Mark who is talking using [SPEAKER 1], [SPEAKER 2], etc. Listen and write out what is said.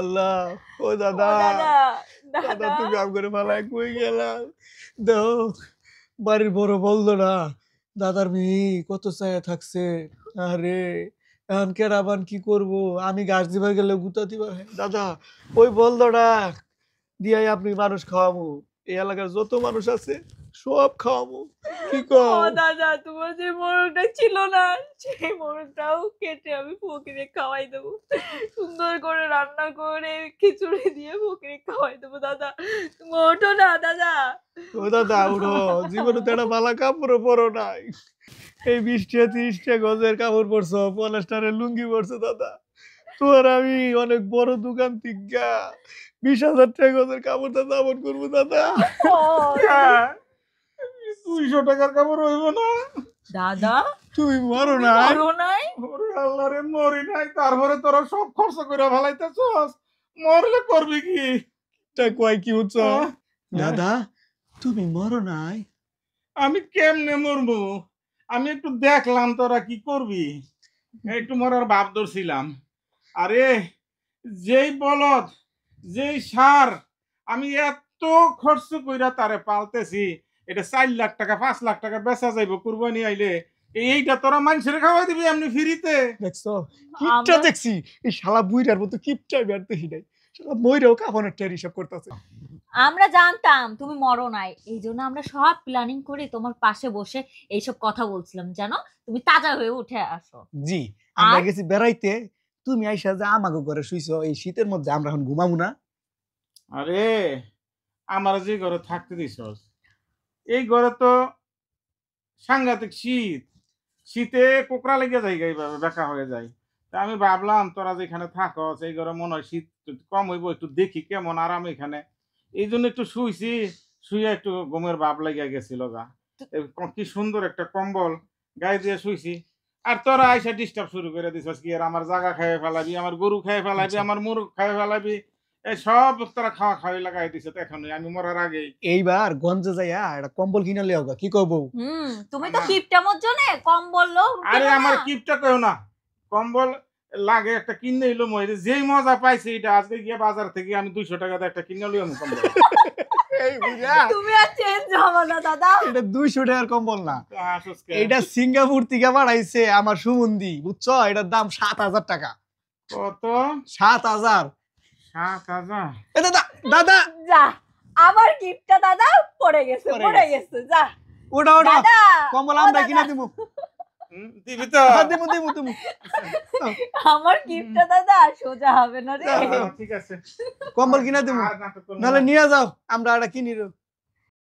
[SPEAKER 1] আল্লাহ ও দাদা দাদা তুমি আম করে ফালাই কই গেলা দাও বাড়ির বড় বললো না দাদার মেয়ে কত চায়া থাকছে আরে এখন কেরাবান কি করব আমি গাছ দিবার গেলে গুতা দিবা দাদা ওই বললো না দিয়াই আপনি মানুষ খাওয়াবো এই এলাকার যত মানুষ আছে সব খাওয়াবো কি কও
[SPEAKER 2] দাদা তোমার যে মোরগটা ছিল না সেই মোরগটাও কেটে আমি ফকিরে খাওয়াই দেবো সুন্দর করে রান্না করে খিচুড়ি দিয়ে ফকিরে খাওয়াই দেবো দাদা তুমি ওঠো না দাদা
[SPEAKER 1] ও দাদা উঠো জীবনে তো একটা বালা কাপড়ও পরো নাই এই 20-30 গজের কাপড় পরছো পলেস্টারের লুঙ্গি পরছো দাদা তোর আমি অনেক বড় দোকান থেকে 20,000 টাকা গজের কাপড় দাদা আমন করবো দাদা
[SPEAKER 3] 200 টাকার কাপড় হইব না
[SPEAKER 2] দাদা
[SPEAKER 1] তুমি মরো নাই
[SPEAKER 3] ওরে আল্লাহ রে মরি নাই তারপরে তোরা সব খরচ করে ফেলাইতেছস মরলে করবি কি
[SPEAKER 1] তা কই কি হচ্ছ দাদা তুমি মরো নাই
[SPEAKER 3] আমি কেমনে মরবো আমি একটু দেখলাম তোরা কি করবি একটু মরার ভাব ধরছিলাম আরে যেই বলদ যেই সার আমি এত খরচ কইরা তারে পালতেছি এটা 4 লাখ টাকা 5 লাখ টাকা বেচা যাইব কুরবানি আইলে এইটা তোরা মানুষের খাওয়াই দিবি এমনি ফ্রিতে
[SPEAKER 1] দেখছো কিপটা দেখছি এই শালা বুইরার মতো কিপটা বেরতে হিডাই শালা মইরাও কাফনের টের হিসাব করতেছে
[SPEAKER 4] আমরা জানতাম তুমি মরো নাই এইজন্য আমরা সব প্ল্যানিং করে তোমার পাশে বসে এইসব কথা বলছিলাম জানো তুমি তাজা হয়ে উঠে আসো
[SPEAKER 1] জি আমরা গেছি বেড়াইতে তুমি আইসা যে আমাগো ঘরে শুইছো এই শীতের মধ্যে আমরা এখন ঘুমাবো না
[SPEAKER 3] আরে আমার যে ঘরে থাকতে দিছস এই ঘরে তো সাংঘাতিক শীতে কোকড়া লেগে যায় এইভাবে বেকা হয়ে যায় তা আমি ভাবলাম তোরা যেখানে থাকস এই ঘরে মনে হয় শীত কম হইব একটু দেখি কেমন আরাম এখানে এই জন্য একটু শুইছি শুয়ে একটু ঘুমের ভাব লেগে গেছিল গা কি সুন্দর একটা কম্বল গায়ে দিয়ে শুইছি আর তোরা আইসা ডিস্টার্ব শুরু করে দিছস কি আর আমার জায়গা খাইয়ে ফেলাবি আমার গরু খাইয়ে ফেলাবি আমার মুরগ খাইয়ে ফেলাবি এই সব তোরা খাওয়া খাওয়াই লাগাই দিছে তো এখন আমি মরার আগে
[SPEAKER 1] এইবার গঞ্জে যাইয়া একটা কম্বল কিনা লিও গা কি কব
[SPEAKER 4] তুমি তো কিপটা মত জনে কম্বল লো
[SPEAKER 3] আরে আমার কিপটা কইও না কম্বল লাগে একটা কিনে নিলো মই যেই মজা পাইছি এটা আজকে গিয়ে বাজার থেকে আমি 200 টাকা দিয়ে একটা কিনে লিও কম্বল
[SPEAKER 1] এই বুঝা
[SPEAKER 2] তুমি আর চেঞ্জ হবে না দাদা
[SPEAKER 1] এটা 200 টাকার কম্বল না এটা সিঙ্গাপুর থেকে বাড়াইছে আমার সুমন্দি বুঝছো এটার দাম 7,000 টাকা
[SPEAKER 3] কত
[SPEAKER 1] 7,000
[SPEAKER 3] 7,000
[SPEAKER 1] এ দাদা দাদা
[SPEAKER 2] যা আমার গিফটটা দাদা পড়ে গেছে যা
[SPEAKER 1] ওটা
[SPEAKER 2] দাদা
[SPEAKER 1] কম্বল আমরা কিনা দিমু
[SPEAKER 3] দিবি তো
[SPEAKER 1] দিমু
[SPEAKER 2] আমার গিফটটা দাদা সোজা হবে না রে
[SPEAKER 3] ঠিক আছে
[SPEAKER 1] কম্বল কিনা দিমু নালে নিয়ে যাও আমরা এটা কিনি